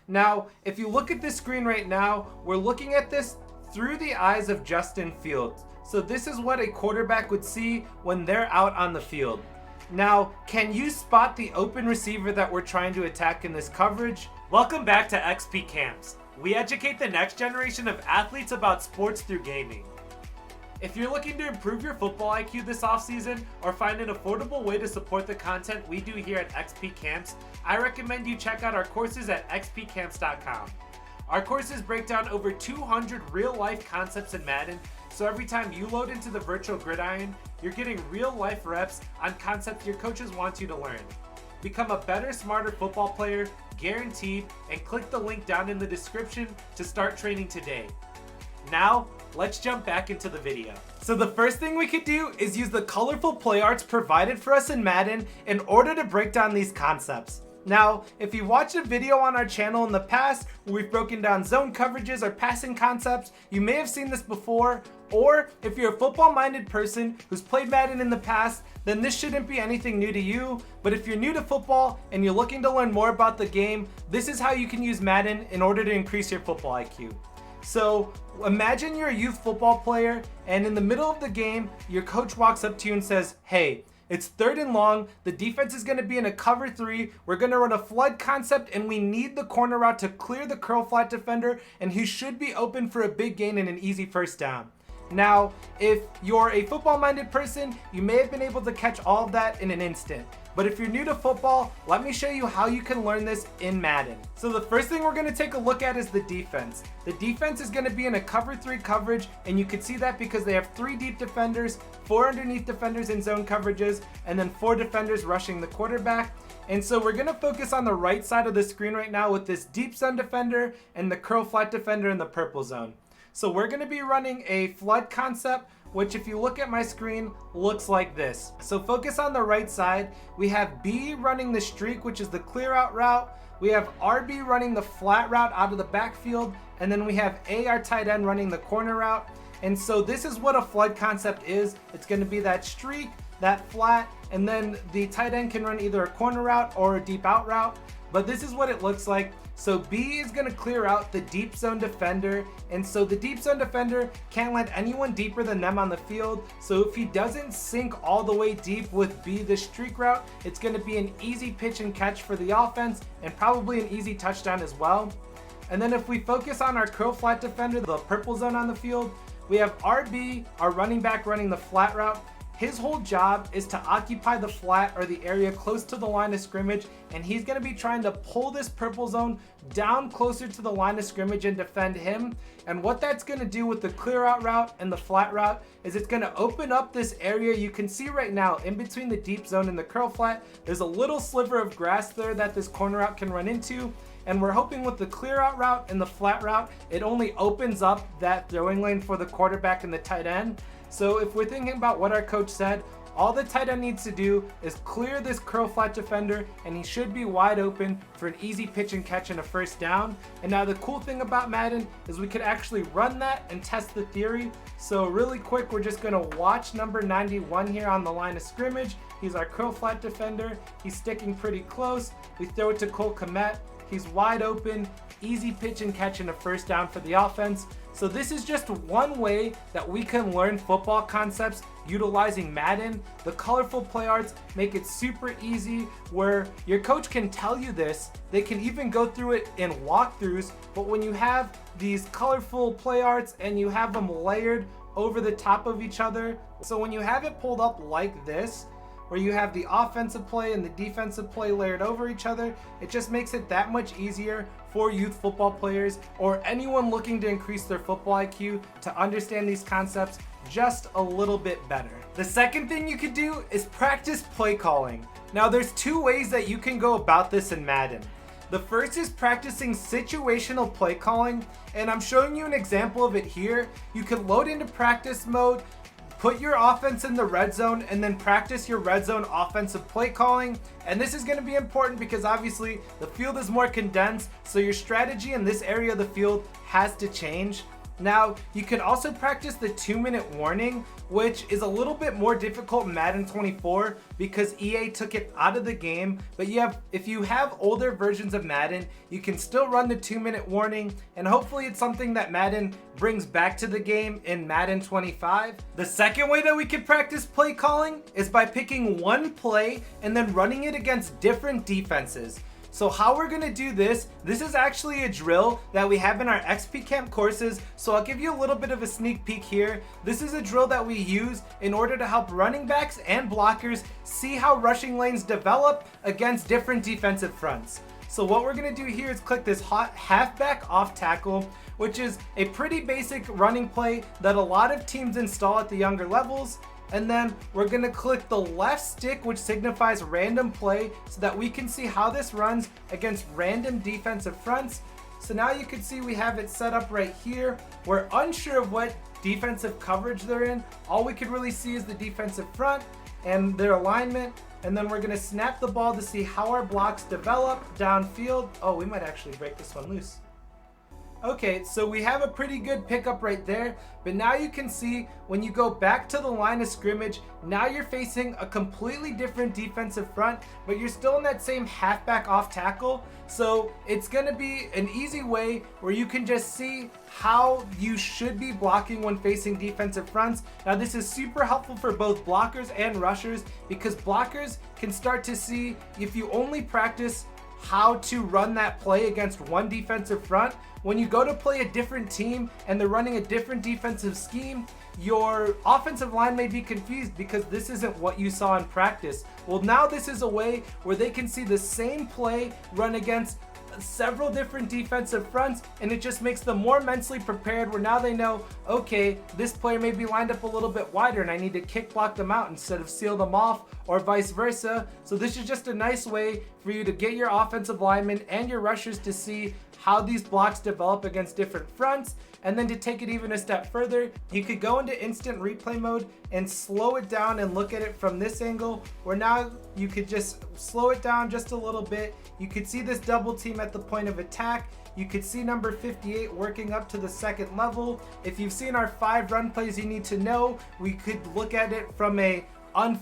Now, if you look at this screen right now, we're looking at this through the eyes of Justin Fields. So this is what a quarterback would see when they're out on the field. Now, can you spot the open receiver that we're trying to attack in this coverage? Welcome back to XP Camps. We educate the next generation of athletes about sports through gaming. If you're looking to improve your football IQ this offseason or find an affordable way to support the content we do here at XP Camps, I recommend you check out our courses at xpcamps.com. Our courses break down over 200 real-life concepts in Madden, so every time you load into the virtual gridiron, you're getting real-life reps on concepts your coaches want you to learn. Become a better, smarter football player, guaranteed, and click the link down in the description to start training today. Now, let's jump back into the video. So the first thing we could do is use the colorful play arts provided for us in Madden in order to break down these concepts. Now, if you watched a video on our channel in the past where we've broken down zone coverages or passing concepts, you may have seen this before, or if you're a football-minded person who's played Madden in the past, then this shouldn't be anything new to you. But if you're new to football and you're looking to learn more about the game, this is how you can use Madden in order to increase your football IQ. So imagine you're a youth football player and in the middle of the game, your coach walks up to you and says, "Hey, it's 3rd and long, the defense is going to be in a cover 3, we're going to run a flood concept and we need the corner route to clear the curl flat defender and he should be open for a big gain and an easy first down." Now, if you're a football-minded person, you may have been able to catch all of that in an instant. But if you're new to football, let me show you how you can learn this in Madden. So the first thing we're going to take a look at is the defense. The defense is going to be in a cover 3 coverage, and you can see that because they have 3 deep defenders, 4 underneath defenders in zone coverages, and then 4 defenders rushing the quarterback. And so we're going to focus on the right side of the screen right now with this deep zone defender and the curl flat defender in the purple zone. So we're going to be running a flood concept, which if you look at my screen, looks like this. So focus on the right side. We have B running the streak, which is the clear out route. We have RB running the flat route out of the backfield. And then we have A, our tight end, running the corner route. And so this is what a flood concept is. It's going to be that streak, that flat, and then the tight end can run either a corner route or a deep out route. But this is what it looks like. So B is going to clear out the deep zone defender, and so the deep zone defender can't let anyone deeper than them on the field. So if he doesn't sink all the way deep with B, the streak route, it's going to be an easy pitch and catch for the offense and probably an easy touchdown as well. And then if we focus on our curl flat defender, the purple zone on the field, we have RB, our running back, running the flat route. His whole job is to occupy the flat or the area close to the line of scrimmage, and he's going to be trying to pull this purple zone down closer to the line of scrimmage and defend him. And what that's going to do with the clear out route and the flat route is it's going to open up this area. You can see right now in between the deep zone and the curl flat, there's a little sliver of grass there that this corner route can run into. And we're hoping with the clear out route and the flat route, it only opens up that throwing lane for the quarterback and the tight end. So if we're thinking about what our coach said, all the tight end needs to do is clear this curl flat defender and he should be wide open for an easy pitch and catch and a first down. And now the cool thing about Madden is we could actually run that and test the theory. So really quick, we're just going to watch number 91 here on the line of scrimmage. He's our curl flat defender. He's sticking pretty close. We throw it to Cole Kmet. He's wide open, easy pitch and catch and a first down for the offense. So this is just one way that we can learn football concepts utilizing Madden. The colorful play arts make it super easy where your coach can tell you this. They can even go through it in walkthroughs, but when you have these colorful play arts and you have them layered over the top of each other, so when you have it pulled up like this, where you have the offensive play and the defensive play layered over each other, it just makes it that much easier for youth football players or anyone looking to increase their football IQ to understand these concepts just a little bit better. The second thing you could do is practice play calling. Now there's 2 ways that you can go about this in Madden. The first is practicing situational play calling, and I'm showing you an example of it here. You can load into practice mode, put your offense in the red zone, and then practice your red zone offensive play calling. And this is going to be important because obviously the field is more condensed, so your strategy in this area of the field has to change. Now, you can also practice the 2-minute warning, which is a little bit more difficult in Madden 24 because EA took it out of the game, but if you have older versions of Madden, you can still run the 2-minute warning, and hopefully it's something that Madden brings back to the game in Madden 25. The second way that we can practice play calling is by picking one play and then running it against different defenses. So how we're gonna do this is actually a drill that we have in our XP Camp courses, so I'll give you a little bit of a sneak peek here. This is a drill that we use in order to help running backs and blockers see how rushing lanes develop against different defensive fronts. So what we're gonna do here is click this halfback off tackle, which is a pretty basic running play that a lot of teams install at the younger levels. And then we're gonna click the left stick, which signifies random play, so that we can see how this runs against random defensive fronts. So now you can see we have it set up right here. We're unsure of what defensive coverage they're in. All we can really see is the defensive front and their alignment. And then we're gonna snap the ball to see how our blocks develop downfield. Oh, we might actually break this one loose. Okay, so we have a pretty good pickup right there, but now you can see when you go back to the line of scrimmage, now you're facing a completely different defensive front, but you're still in that same halfback off tackle. So it's gonna be an easy way where you can just see how you should be blocking when facing defensive fronts. Now this is super helpful for both blockers and rushers because blockers can start to see if you only practice how to run that play against one defensive front. When you go to play a different team and they're running a different defensive scheme, your offensive line may be confused because this isn't what you saw in practice. Well, now this is a way where they can see the same play run against several different defensive fronts, and it just makes them more mentally prepared where now they know, okay, this player may be lined up a little bit wider and I need to kick block them out instead of seal them off, or vice versa. So this is just a nice way for you to get your offensive linemen and your rushers to see how these blocks develop against different fronts. And then to take it even a step further, you could go into instant replay mode and slow it down and look at it from this angle, where now you could just slow it down just a little bit. You could see this double team at the point of attack. You could see number 58 working up to the second level. If you've seen our 5 run plays you need to know, we could look at it from a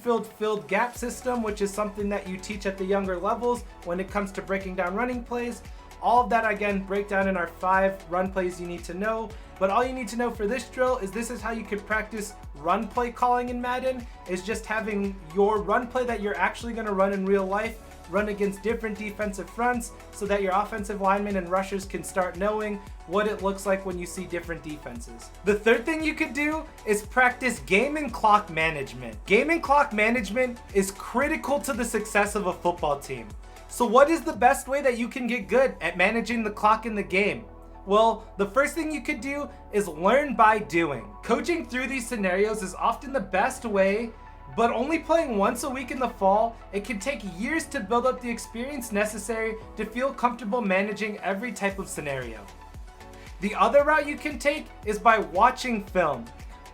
filled gap system, which is something that you teach at the younger levels when it comes to breaking down running plays. All of that, again, break down in our 5 run plays you need to know. But all you need to know for this drill is this is how you could practice run play calling in Madden, is just having your run play that you're actually gonna run in real life run against different defensive fronts so that your offensive linemen and rushers can start knowing what it looks like when you see different defenses. The third thing you could do is practice game and clock management. Game and clock management is critical to the success of a football team. So what is the best way that you can get good at managing the clock in the game? Well, the first thing you could do is learn by doing. Coaching through these scenarios is often the best way, but only playing once a week in the fall, it can take years to build up the experience necessary to feel comfortable managing every type of scenario. The other route you can take is by watching film.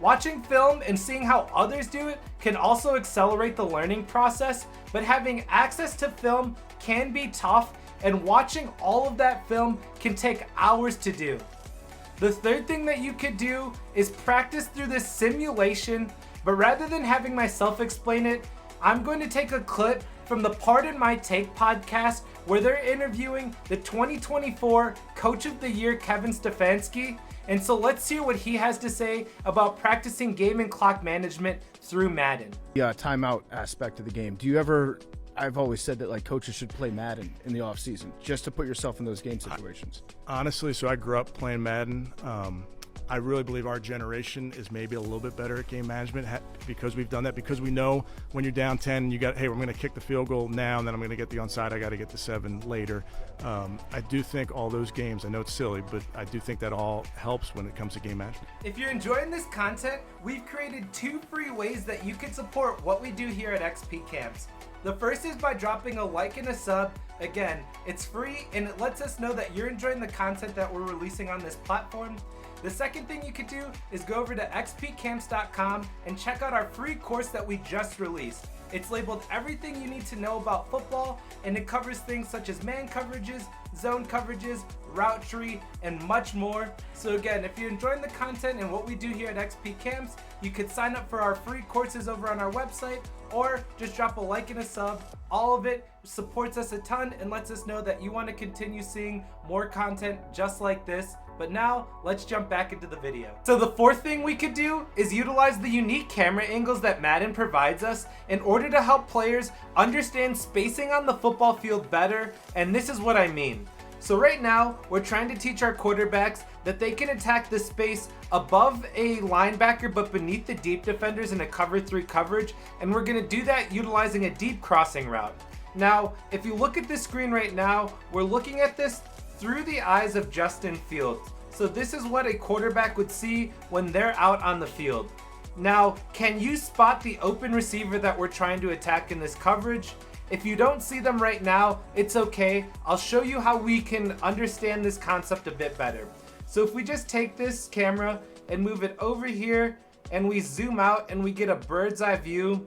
Watching film and seeing how others do it can also accelerate the learning process, but having access to film can be tough, and watching all of that film can take hours to do. The third thing that you could do is practice through this simulation, but rather than having myself explain it, I'm going to take a clip from the Pardon My Take podcast where they're interviewing the 2024 Coach of the Year, Kevin Stefanski. And so let's hear what he has to say about practicing game and clock management through Madden. Yeah, timeout aspect of the game. Do you ever, I've always said that like coaches should play Madden in the off season just to put yourself in those game situations. Honestly, so I grew up playing Madden. I really believe our generation is maybe a little bit better at game management because we've done that, because we know when you're down 10, you got, hey, we're going to kick the field goal now, and then I'm going to get the onside, I got to get the 7 later. I do think all those games, I know it's silly, but I do think that all helps when it comes to game management. If you're enjoying this content, we've created 2 free ways that you can support what we do here at XP Camps. The first is by dropping a like and a sub. Again, it's free and it lets us know that you're enjoying the content that we're releasing on this platform. The second thing you could do is go over to xpcamps.com and check out our free course that we just released. It's labeled Everything You Need to Know About Football, and it covers things such as man coverages, zone coverages, route tree, and much more. So again, if you're enjoying the content and what we do here at XP Camps, you could sign up for our free courses over on our website, or just drop a like and a sub. All of it supports us a ton and lets us know that you want to continue seeing more content just like this. But now, let's jump back into the video. So the fourth thing we could do is utilize the unique camera angles that Madden provides us in order to help players understand spacing on the football field better, and this is what I mean. So right now, we're trying to teach our quarterbacks that they can attack the space above a linebacker but beneath the deep defenders in a cover 3 coverage, and we're going to do that utilizing a deep crossing route. Now, if you look at this screen right now, we're looking at this through the eyes of Justin Fields. So this is what a quarterback would see when they're out on the field. Now, can you spot the open receiver that we're trying to attack in this coverage? If you don't see them right now, it's okay. I'll show you how we can understand this concept a bit better. So if we just take this camera and move it over here and we zoom out and we get a bird's eye view,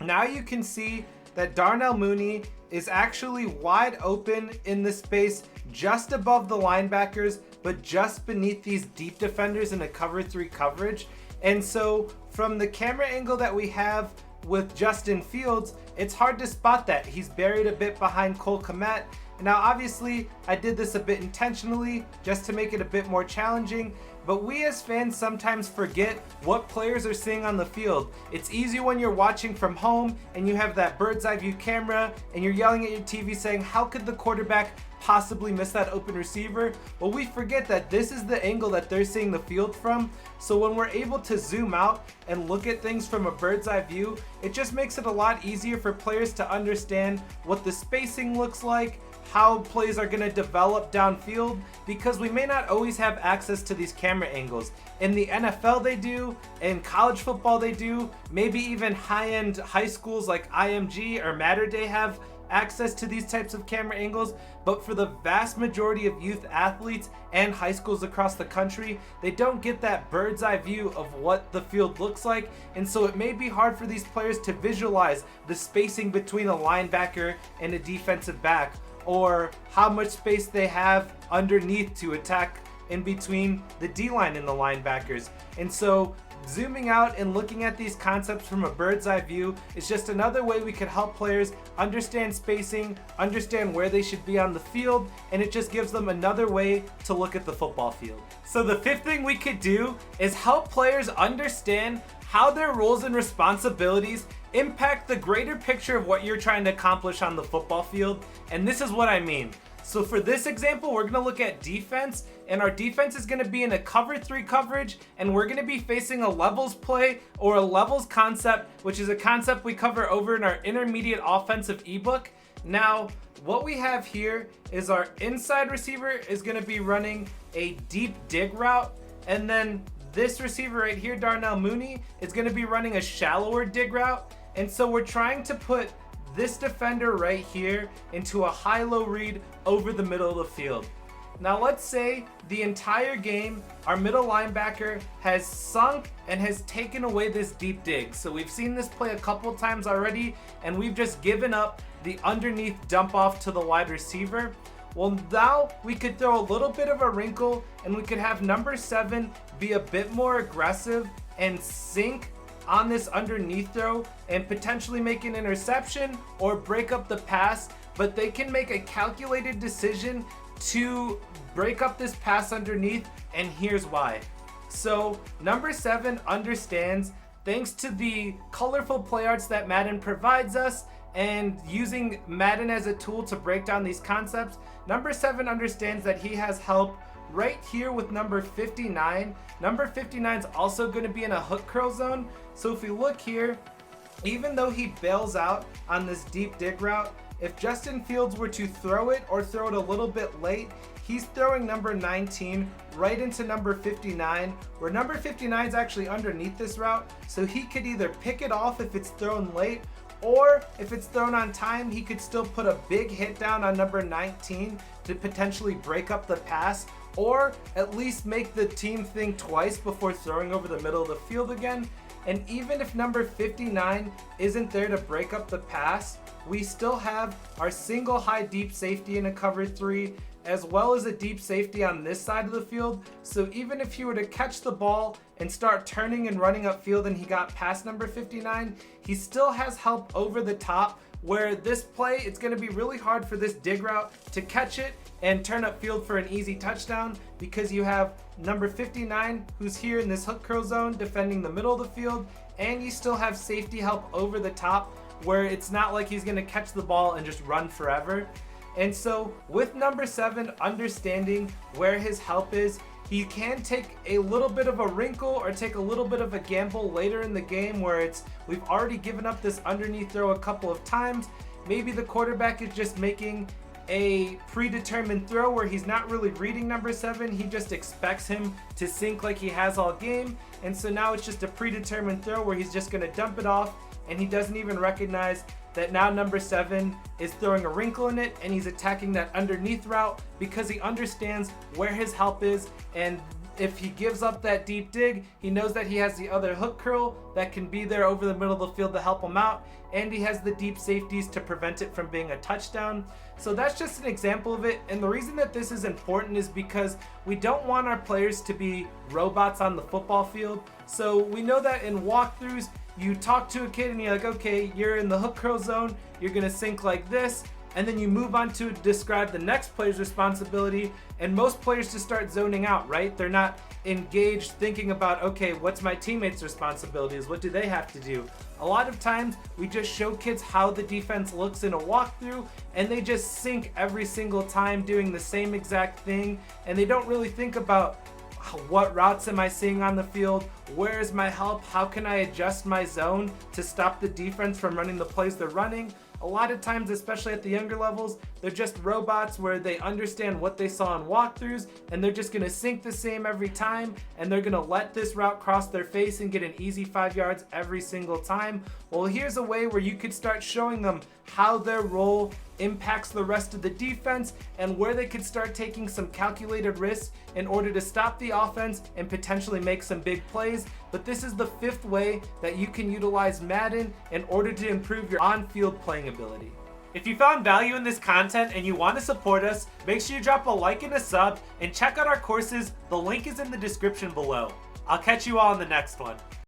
now you can see that Darnell Mooney is actually wide open in the space just above the linebackers, but just beneath these deep defenders in a cover 3 coverage. And so from the camera angle that we have with Justin Fields, it's hard to spot that. He's buried a bit behind Cole Kmet. Now obviously I did this a bit intentionally just to make it a bit more challenging, but we as fans sometimes forget what players are seeing on the field. It's easy when you're watching from home and you have that bird's eye view camera and you're yelling at your TV saying, how could the quarterback possibly miss that open receiver? Well, we forget that this is the angle that they're seeing the field from. So when we're able to zoom out and look at things from a bird's eye view, it just makes it a lot easier for players to understand what the spacing looks like, how plays are going to develop downfield, because we may not always have access to these camera angles. In the NFL they do, in college football they do, maybe even high-end high schools like IMG or Matter Day have access to these types of camera angles, but for the vast majority of youth athletes and high schools across the country, they don't get that bird's eye view of what the field looks like, and so it may be hard for these players to visualize the spacing between a linebacker and a defensive back, or how much space they have underneath to attack in between the D-line and the linebackers. And so zooming out and looking at these concepts from a bird's eye view is just another way we could help players understand spacing, understand where they should be on the field, and it just gives them another way to look at the football field. So the fifth thing we could do is help players understand how their roles and responsibilities impact the greater picture of what you're trying to accomplish on the football field. And this is what I mean. So for this example, we're going to look at defense, and our defense is going to be in a cover 3 coverage, and we're going to be facing a levels play or a levels concept, which is a concept we cover over in our intermediate offensive ebook. Now, what we have here is our inside receiver is going to be running a deep dig route, and then this receiver right here, Darnell Mooney, is going to be running a shallower dig route. And so we're trying to put this defender right here into a high-low read over the middle of the field. Now let's say the entire game our middle linebacker has sunk and has taken away this deep dig. So we've seen this play a couple times already, and we've just given up the underneath dump off to the wide receiver. Well, now we could throw a little bit of a wrinkle, and we could have number 7 be a bit more aggressive and sink on this underneath throw and potentially make an interception or break up the pass, but they can make a calculated decision to break up this pass underneath, and here's why. So number 7 understands, thanks to the colorful play arts that Madden provides us and using Madden as a tool to break down these concepts, number 7 understands that he has help right here with number 59. Number 59 is also going to be in a hook curl zone. So if we look here, even though he bails out on this deep dig route, if Justin Fields were to throw it or throw it a little bit late, he's throwing number 19 right into number 59, where number 59 is actually underneath this route. So he could either pick it off if it's thrown late, or if it's thrown on time, he could still put a big hit down on number 19 to potentially break up the pass, or at least make the team think twice before throwing over the middle of the field again. And even if number 59 isn't there to break up the pass, we still have our single high deep safety in a cover 3, as well as a deep safety on this side of the field. So even if he were to catch the ball and start turning and running upfield and he got past number 59, he still has help over the top, where this play, it's going to be really hard for this dig route to catch it and turn upfield for an easy touchdown, because you have number 59 who's here in this hook curl zone defending the middle of the field, and you still have safety help over the top, where it's not like he's going to catch the ball and just run forever. And so with number 7 understanding where his help is, he can take a little bit of a wrinkle or take a little bit of a gamble later in the game where we've already given up this underneath throw a couple of times. Maybe the quarterback is just making a predetermined throw where he's not really reading number 7. He just expects him to sink like he has all game. And so now it's just a predetermined throw where he's just going to dump it off, and he doesn't even recognize that now number 7 is throwing a wrinkle in it, and he's attacking that underneath route because he understands where his help is. And if he gives up that deep dig, he knows that he has the other hook curl that can be there over the middle of the field to help him out, and he has the deep safeties to prevent it from being a touchdown. So that's just an example of it. And the reason that this is important is because we don't want our players to be robots on the football field. So we know that in walkthroughs, you talk to a kid and you're like, okay, you're in the hook curl zone, you're gonna sink like this, and then you move on to describe the next player's responsibility, and most players just start zoning out, right? They're not engaged thinking about, okay, what's my teammates' responsibilities? What do they have to do? A lot of times we just show kids how the defense looks in a walkthrough, and they just sink every single time doing the same exact thing, and they don't really think about what routes am I seeing on the field? Where is my help? How can I adjust my zone to stop the defense from running the plays they're running? A lot of times, especially at the younger levels, they're just robots where they understand what they saw in walkthroughs, and they're just going to sink the same every time, and they're going to let this route cross their face and get an easy 5 yards every single time. Well, here's a way where you could start showing them how their role impacts the rest of the defense and where they could start taking some calculated risks in order to stop the offense and potentially make some big plays. But this is the 5th way that you can utilize Madden in order to improve your on-field playing ability. If you found value in this content and you want to support us, make sure you drop a like and a sub, and check out our courses. The link is in the description below. I'll catch you all in the next one.